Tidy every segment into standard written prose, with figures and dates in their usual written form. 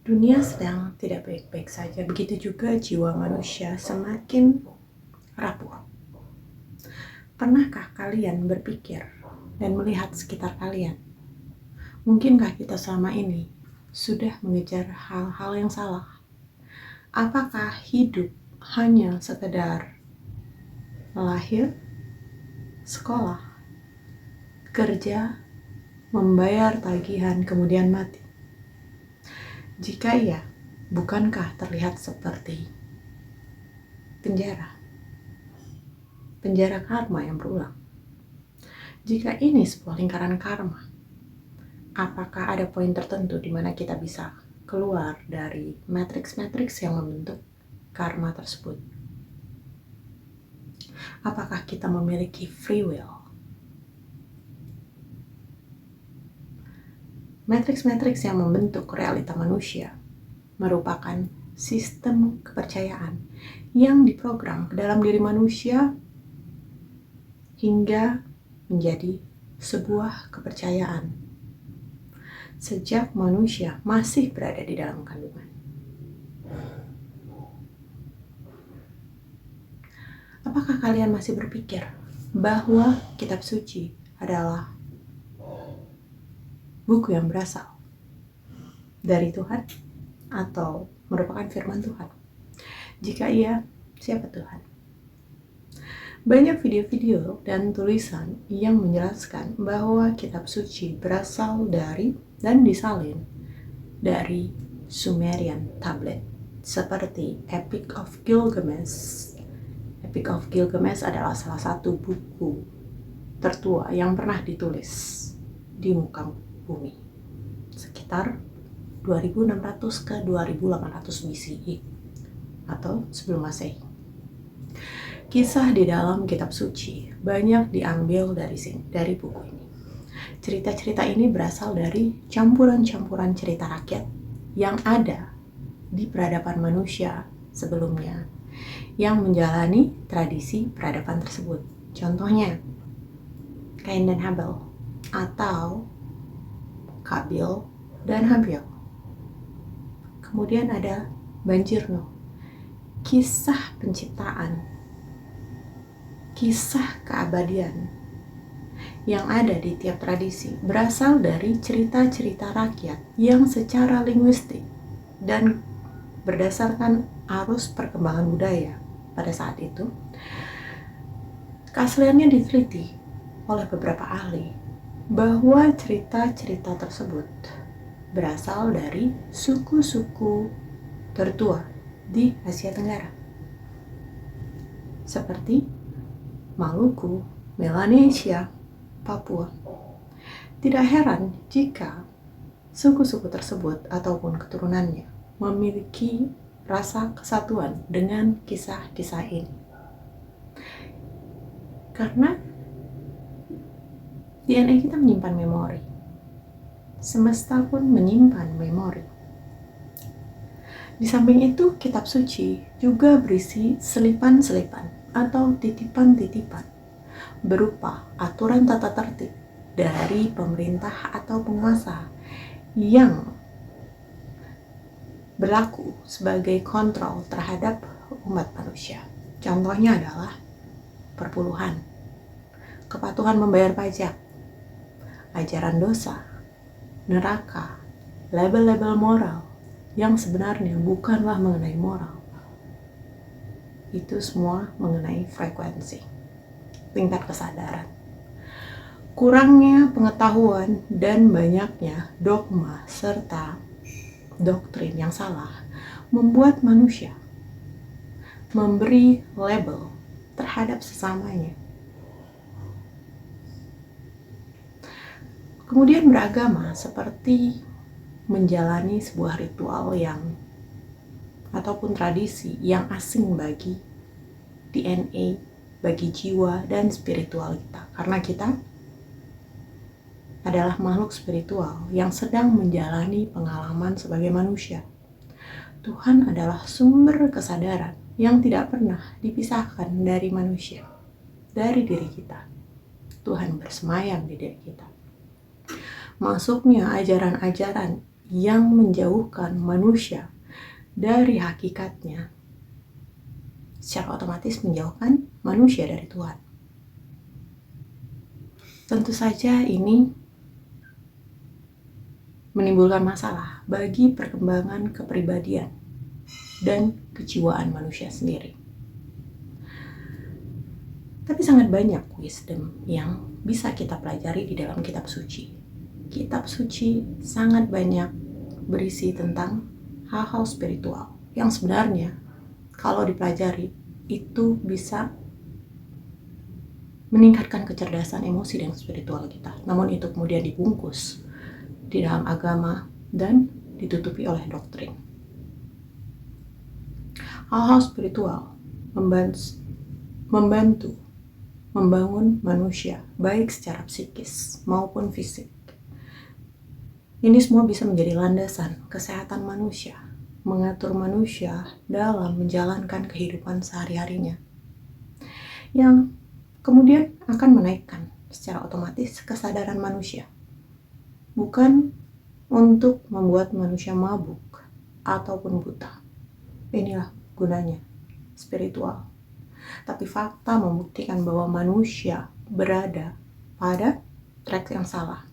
Dunia sedang tidak baik-baik saja, begitu juga jiwa manusia semakin rapuh. Pernahkah kalian berpikir dan melihat sekitar kalian? Mungkinkah kita selama ini sudah mengejar hal-hal yang salah? Apakah hidup hanya sekedar lahir, sekolah, kerja, membayar tagihan, kemudian mati? Jika iya, bukankah terlihat seperti penjara? Penjara karma yang berulang. Jika ini sebuah lingkaran karma, apakah ada poin tertentu di mana kita bisa keluar dari matriks-matriks yang membentuk karma tersebut? Apakah kita memiliki free will? Matriks-matriks yang membentuk realita manusia merupakan sistem kepercayaan yang diprogram ke dalam diri manusia hingga menjadi sebuah kepercayaan sejak manusia masih berada di dalam kandungan. Apakah kalian masih berpikir bahwa kitab suci adalah buku yang berasal dari Tuhan atau merupakan firman Tuhan? Jika iya, siapa Tuhan? Banyak video-video dan tulisan yang menjelaskan bahwa kitab suci berasal dari dan disalin dari Sumerian tablet seperti Epic of Gilgamesh. Epic of Gilgamesh adalah salah satu buku tertua yang pernah ditulis di muka bumi sekitar 2600 ke 2800 BCE atau sebelum Masehi. Kisah di dalam kitab suci banyak diambil dari buku ini. Cerita-cerita ini berasal dari campuran-campuran cerita rakyat yang ada di peradaban manusia sebelumnya yang menjalani tradisi peradaban tersebut. Contohnya, Kain dan Habel atau Kabil dan Habil. Kemudian ada Banjir Nuh, kisah penciptaan, kisah keabadian yang ada di tiap tradisi berasal dari cerita-cerita rakyat yang secara linguistik dan berdasarkan arus perkembangan budaya pada saat itu, keasliannya diteliti oleh beberapa ahli bahwa cerita-cerita tersebut berasal dari suku-suku tertua di Asia Tenggara seperti Maluku, Melanesia, Papua. Tidak heran jika suku-suku tersebut ataupun keturunannya memiliki rasa kesatuan dengan kisah-kisah ini. Karena DNA kita menyimpan memori. Semesta pun menyimpan memori. Di samping itu, kitab suci juga berisi selipan-selipan atau titipan-titipan berupa aturan tata tertib dari pemerintah atau penguasa yang berlaku sebagai kontrol terhadap umat manusia. Contohnya adalah perpuluhan, kepatuhan membayar pajak, ajaran dosa, neraka, label-label moral yang sebenarnya bukanlah mengenai moral. Itu semua mengenai frekuensi, tingkat kesadaran. Kurangnya pengetahuan dan banyaknya dogma serta doktrin yang salah membuat manusia memberi label terhadap sesamanya. Kemudian beragama seperti menjalani sebuah ritual ataupun tradisi yang asing bagi DNA, bagi jiwa dan spiritual kita. Karena kita adalah makhluk spiritual yang sedang menjalani pengalaman sebagai manusia. Tuhan adalah sumber kesadaran yang tidak pernah dipisahkan dari manusia, dari diri kita. Tuhan bersemayam di diri kita. Masuknya ajaran-ajaran yang menjauhkan manusia dari hakikatnya, secara otomatis menjauhkan manusia dari Tuhan. Tentu saja ini menimbulkan masalah bagi perkembangan kepribadian dan kejiwaan manusia sendiri. Tapi sangat banyak wisdom yang bisa kita pelajari di dalam kitab suci. Kitab suci sangat banyak berisi tentang hal-hal spiritual yang sebenarnya kalau dipelajari itu bisa meningkatkan kecerdasan emosi dan spiritual kita. Namun itu kemudian dibungkus di dalam agama dan ditutupi oleh doktrin. Hal-hal spiritual membantu membangun manusia baik secara psikis maupun fisik. Ini semua bisa menjadi landasan kesehatan manusia, mengatur manusia dalam menjalankan kehidupan sehari-harinya, yang kemudian akan menaikkan secara otomatis kesadaran manusia. Bukan untuk membuat manusia mabuk ataupun buta. Inilah gunanya spiritual. Tapi fakta membuktikan bahwa manusia berada pada track yang salah.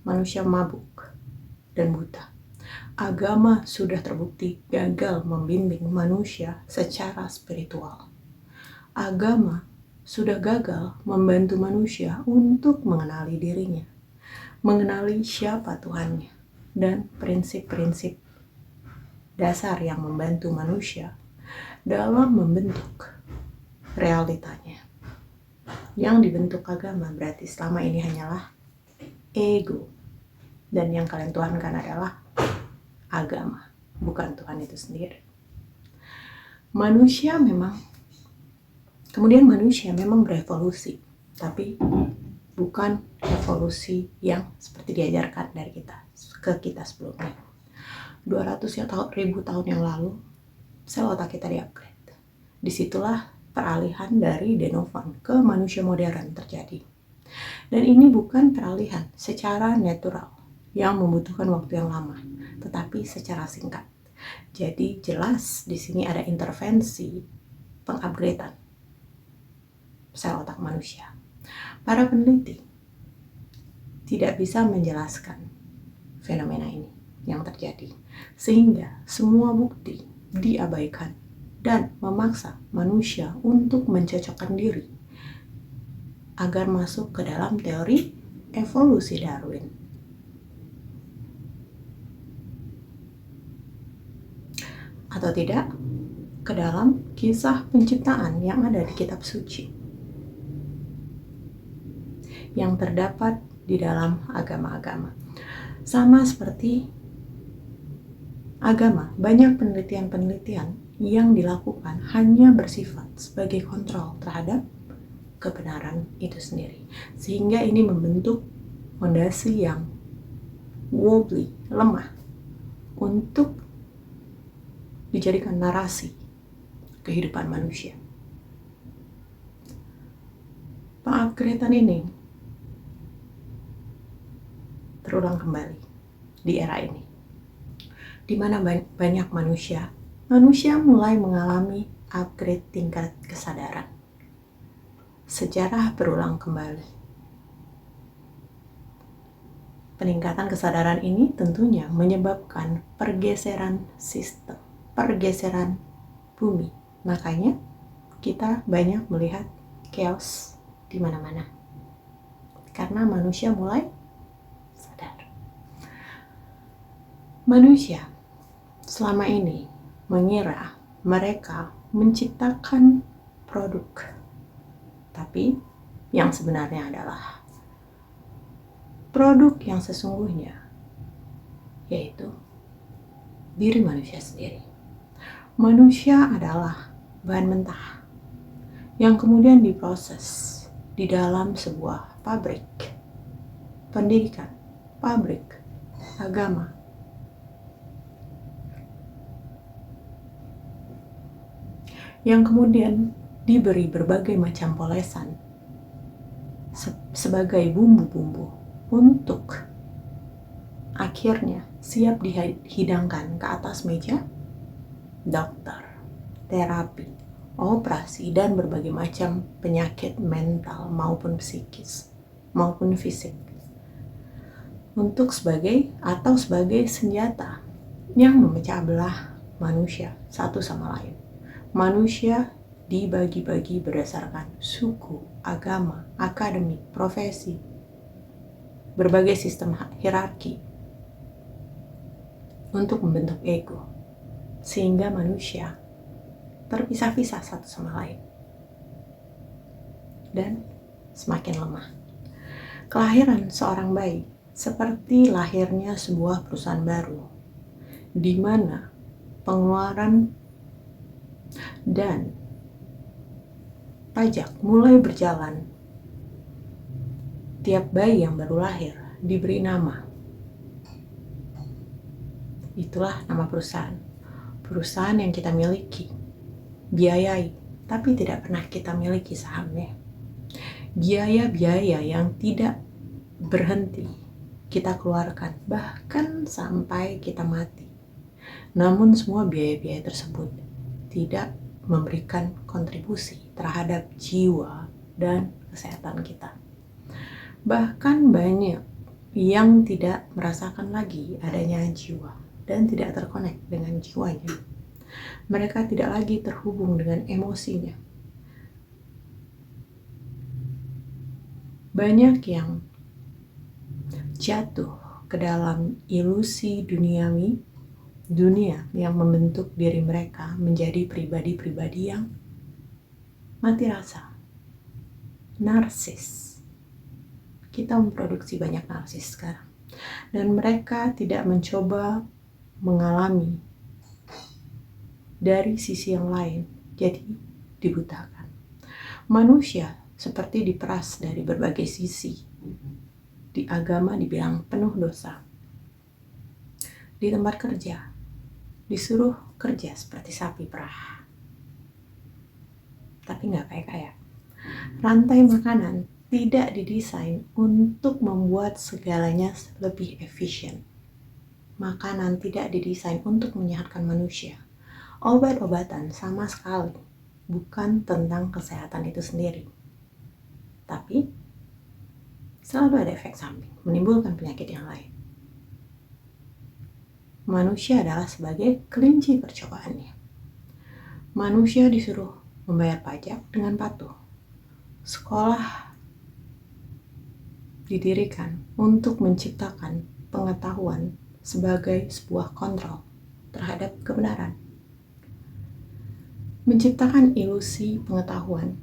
Manusia mabuk dan buta. Agama sudah terbukti gagal membimbing manusia secara spiritual. Agama sudah gagal membantu manusia untuk mengenali dirinya, mengenali siapa Tuhannya, dan prinsip-prinsip dasar yang membantu manusia dalam membentuk realitanya. Yang dibentuk agama berarti selama ini hanyalah ego. Dan yang kalian tuhankan adalah agama, bukan Tuhan itu sendiri. Manusia memang berevolusi, tapi bukan evolusi yang seperti diajarkan dari kita ke kita sebelumnya. 200.000 tahun yang lalu, sel otak kita di-upgrade. Disitulah peralihan dari Denovan ke manusia modern terjadi. Dan ini bukan peralihan secara natural yang membutuhkan waktu yang lama, tetapi secara singkat. Jadi jelas di sini ada intervensi pengupgradean sel otak manusia. Para peneliti tidak bisa menjelaskan fenomena ini yang terjadi, sehingga semua bukti diabaikan dan memaksa manusia untuk mencocokkan diri agar masuk ke dalam teori evolusi Darwin. Atau tidak, ke dalam kisah penciptaan yang ada di kitab suci, yang terdapat di dalam agama-agama. Sama seperti agama, banyak penelitian-penelitian yang dilakukan hanya bersifat sebagai kontrol terhadap kebenaran itu sendiri. Sehingga ini membentuk fondasi yang wobbly, lemah, untuk dijadikan narasi kehidupan manusia. Pengupgradean ini terulang kembali di era ini, di mana banyak manusia mulai mengalami upgrade tingkat kesadaran. Sejarah berulang kembali. Peningkatan kesadaran ini tentunya menyebabkan pergeseran sistem, pergeseran bumi. Makanya kita banyak melihat chaos di mana-mana. Karena manusia mulai sadar. Manusia selama ini mengira mereka menciptakan produk. Tapi yang sebenarnya adalah produk yang sesungguhnya, yaitu diri manusia sendiri. Manusia adalah bahan mentah yang kemudian diproses di dalam sebuah pabrik pendidikan, pabrik agama. Yang kemudian diberi berbagai macam polesan sebagai bumbu-bumbu untuk akhirnya siap dihidangkan ke atas meja dokter, terapi, operasi, dan berbagai macam penyakit mental maupun psikis maupun fisik sebagai senjata yang memecah belah manusia satu sama lain. Manusia dibagi-bagi berdasarkan suku, agama, akademik, profesi, berbagai sistem hierarki untuk membentuk ego, sehingga manusia terpisah-pisah satu sama lain dan semakin lemah. Kelahiran seorang bayi seperti lahirnya sebuah perusahaan baru, di mana pengeluaran dan pajak mulai berjalan. Tiap bayi yang baru lahir diberi nama. Itulah nama perusahaan. Perusahaan yang kita miliki, biayai, tapi tidak pernah kita miliki sahamnya. Biaya-biaya yang tidak berhenti kita keluarkan, bahkan sampai kita mati. Namun semua biaya-biaya tersebut tidak memberikan kontribusi terhadap jiwa dan kesehatan kita. Bahkan banyak yang tidak merasakan lagi adanya jiwa dan tidak terkonek dengan jiwanya. Mereka tidak lagi terhubung dengan emosinya. Banyak yang jatuh ke dalam ilusi dunia yang membentuk diri mereka menjadi pribadi-pribadi yang mati rasa, narsis. Kita memproduksi banyak narsis sekarang, dan mereka tidak mencoba mengalami dari sisi yang lain, jadi dibutakan. Manusia seperti diperas dari berbagai sisi. Di agama dibilang penuh dosa. Di tempat kerja disuruh kerja seperti sapi perah, tapi nggak kaya-kaya. Rantai makanan tidak didesain untuk membuat segalanya lebih efisien. Makanan tidak didesain untuk menyehatkan manusia. Obat-obatan sama sekali bukan tentang kesehatan itu sendiri, tapi selalu ada efek samping, menimbulkan penyakit yang lain. Manusia adalah sebagai kelinci percobaannya. Manusia disuruh membayar pajak dengan patuh. Sekolah didirikan untuk menciptakan pengetahuan sebagai sebuah kontrol terhadap kebenaran. Menciptakan ilusi pengetahuan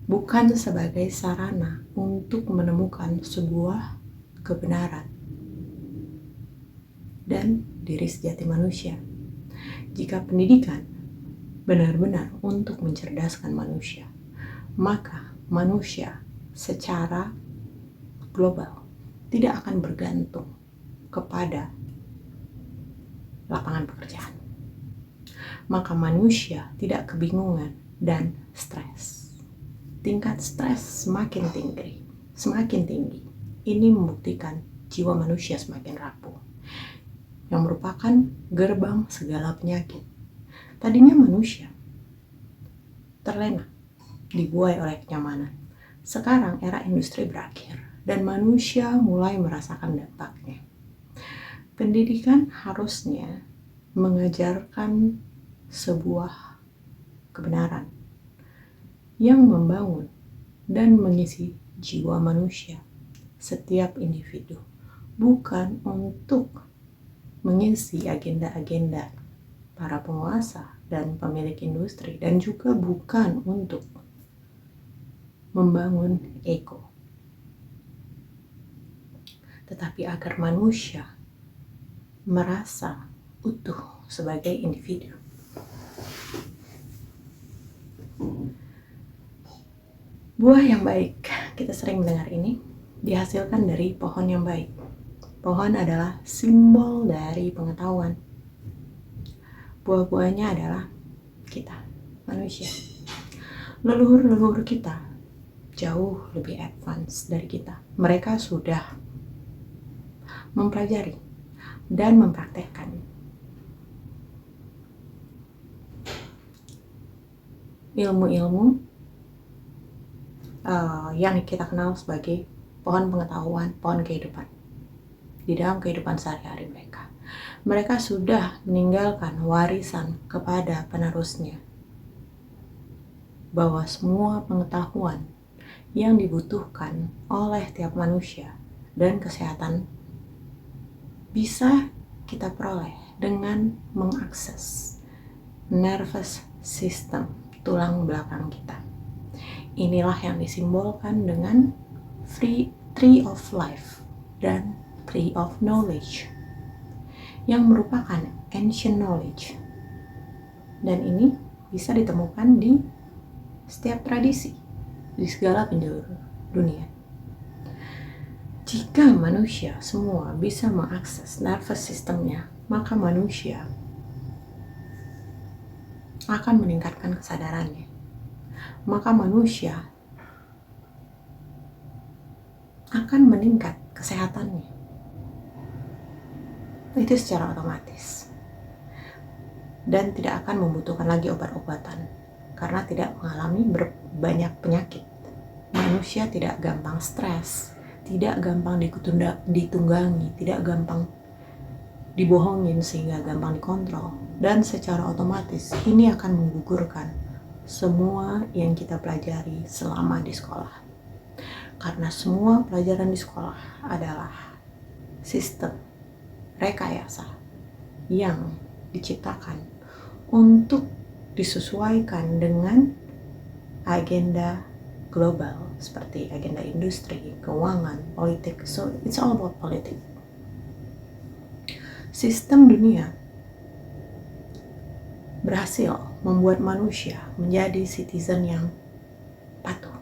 bukan sebagai sarana untuk menemukan sebuah kebenaran dan diri sejati manusia. Jika pendidikan benar-benar untuk mencerdaskan manusia, maka manusia secara global tidak akan bergantung kepada lapangan pekerjaan. Maka manusia tidak kebingungan dan stres. Tingkat stres semakin tinggi. Ini membuktikan jiwa manusia semakin rapuh, yang merupakan gerbang segala penyakit. Tadinya manusia terlena, dibuai oleh kenyamanan. Sekarang era industri berakhir dan manusia mulai merasakan dampaknya. Pendidikan harusnya mengajarkan sebuah kebenaran yang membangun dan mengisi jiwa manusia, setiap individu, bukan untuk mengisi agenda-agenda para penguasa dan pemilik industri, dan juga bukan untuk membangun ego, tetapi agar manusia merasa utuh sebagai individu. Buah yang baik, kita sering mendengar ini, dihasilkan dari pohon yang baik. Pohon adalah simbol dari pengetahuan. Buah-buahnya adalah kita, manusia. Leluhur-leluhur kita jauh lebih advance dari kita. Mereka sudah mempelajari dan mempraktekkan. Ilmu-ilmu yang kita kenal sebagai pohon pengetahuan, pohon kehidupan di dalam kehidupan sehari-hari mereka. Mereka sudah meninggalkan warisan kepada penerusnya bahwa semua pengetahuan yang dibutuhkan oleh tiap manusia dan kesehatan bisa kita peroleh dengan mengakses nervous system, tulang belakang kita. Inilah yang disimbolkan dengan Tree of Life dan Tree of Knowledge yang merupakan ancient knowledge, dan ini bisa ditemukan di setiap tradisi di segala penjuru dunia. Jika manusia semua bisa mengakses nervous systemnya, maka manusia akan meningkatkan kesadarannya. Maka manusia akan meningkat kesehatannya. Itu secara otomatis. Dan tidak akan membutuhkan lagi obat-obatan karena tidak mengalami banyak penyakit. Manusia tidak gampang stres, tidak gampang ditunggangi, tidak gampang dibohongin sehingga gampang dikontrol. Dan secara otomatis ini akan menggugurkan semua yang kita pelajari selama di sekolah. Karena semua pelajaran di sekolah adalah sistem rekayasa yang diciptakan untuk disesuaikan dengan agenda global seperti agenda industri, keuangan, politik. So it's all about politik. Sistem dunia berhasil membuat manusia menjadi citizen yang patuh,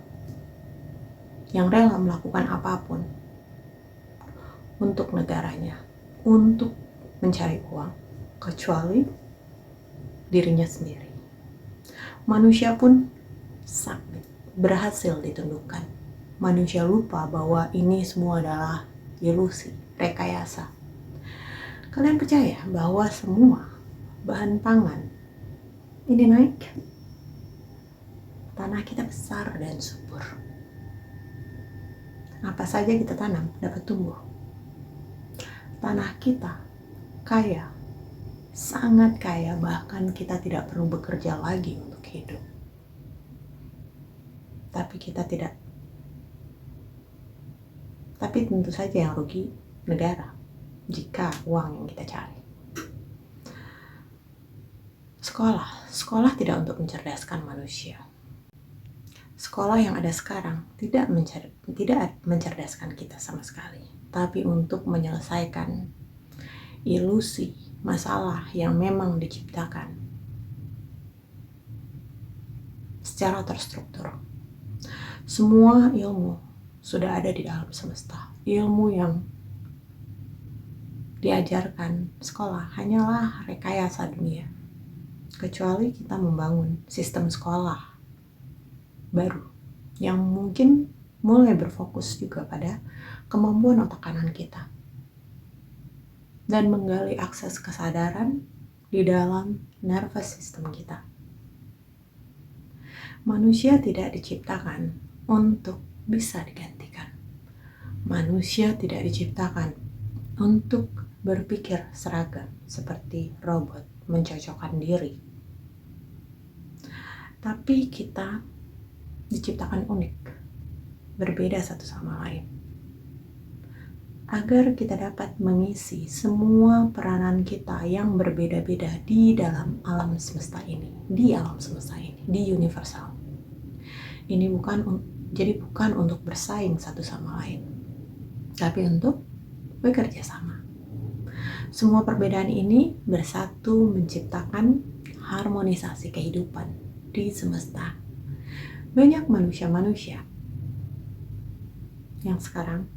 yang rela melakukan apapun untuk negaranya, untuk mencari uang, kecuali dirinya sendiri. Manusia pun sakit, berhasil ditundukkan. Manusia lupa bahwa ini semua adalah ilusi, rekayasa. Kalian percaya bahwa semua bahan pangan ini naik? Tanah kita besar dan subur. Apa saja kita tanam dapat tumbuh. Tanah kita kaya, sangat kaya, bahkan kita tidak perlu bekerja lagi untuk hidup. Tapi tentu saja yang rugi negara jika uang yang kita cari. Sekolah tidak untuk mencerdaskan manusia. Sekolah yang ada sekarang tidak mencerdaskan kita sama sekali, tapi untuk menyelesaikan ilusi masalah yang memang diciptakan secara terstruktur. Semua ilmu sudah ada di dalam semesta. Ilmu yang diajarkan sekolah hanyalah rekayasa dunia, kecuali kita membangun sistem sekolah baru yang mungkin mulai berfokus juga pada kemampuan otak kanan kita dan menggali akses kesadaran di dalam nervous system kita. Manusia tidak diciptakan untuk bisa digantikan. Manusia tidak diciptakan untuk berpikir seragam seperti robot, mencocokkan diri. Tapi kita diciptakan unik, berbeda satu sama lain, agar kita dapat mengisi semua peranan kita yang berbeda-beda di dalam alam semesta ini, di universal. Ini bukan untuk bersaing satu sama lain, tapi untuk bekerja sama. Semua perbedaan ini bersatu menciptakan harmonisasi kehidupan di semesta. Banyak manusia-manusia yang sekarang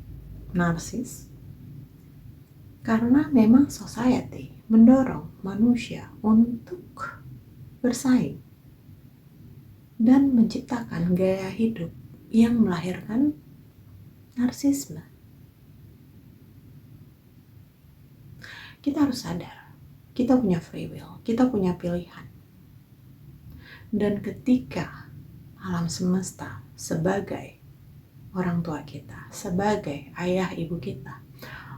narsis karena memang society mendorong manusia untuk bersaing dan menciptakan gaya hidup yang melahirkan narsisme. kita harus sadar, kita punya free will, kita punya pilihan. Dan ketika alam semesta sebagai orang tua kita, sebagai ayah ibu kita,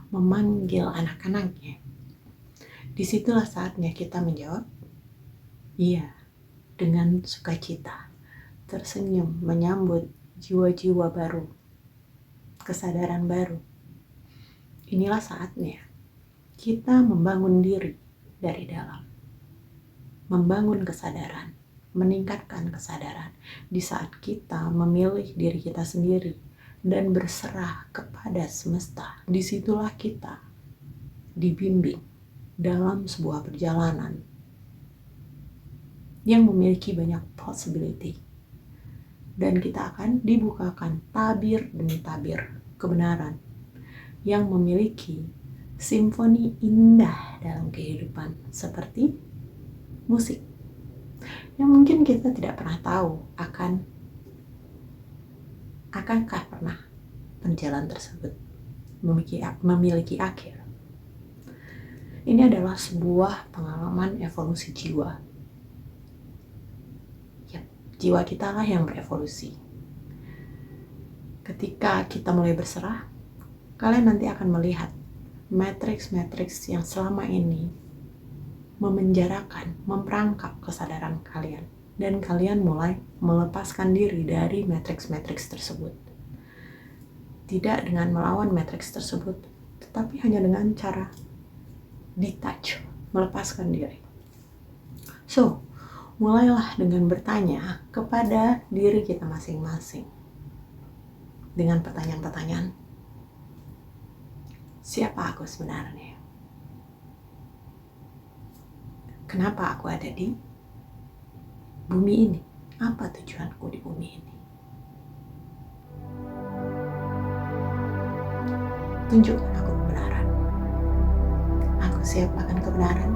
memanggil anak-anaknya, disitulah saatnya kita menjawab, iya, dengan sukacita, tersenyum, menyambut jiwa-jiwa baru, kesadaran baru. Inilah saatnya kita membangun diri dari dalam, membangun kesadaran, meningkatkan kesadaran di saat kita memilih diri kita sendiri dan berserah kepada semesta. Disitulah kita dibimbing dalam sebuah perjalanan yang memiliki banyak possibility, dan kita akan dibukakan tabir demi tabir kebenaran yang memiliki simfoni indah dalam kehidupan seperti musik yang mungkin kita tidak pernah tahu akankah pernah perjalanan tersebut memiliki akhir. Ini adalah sebuah pengalaman evolusi jiwa. Jiwa kita lah yang berevolusi. Ketika kita mulai berserah, kalian nanti akan melihat matriks-matriks yang selama ini memenjarakan, memperangkap kesadaran kalian. Dan kalian mulai melepaskan diri dari matriks-matriks tersebut. Tidak dengan melawan matriks tersebut, tetapi hanya dengan cara detach, melepaskan diri. So, mulailah dengan bertanya kepada diri kita masing-masing dengan pertanyaan-pertanyaan. Siapa aku sebenarnya? Kenapa aku ada di bumi ini? Apa tujuanku di bumi ini? Tunjukkan aku kebenaran. Aku siap akan kebenaran.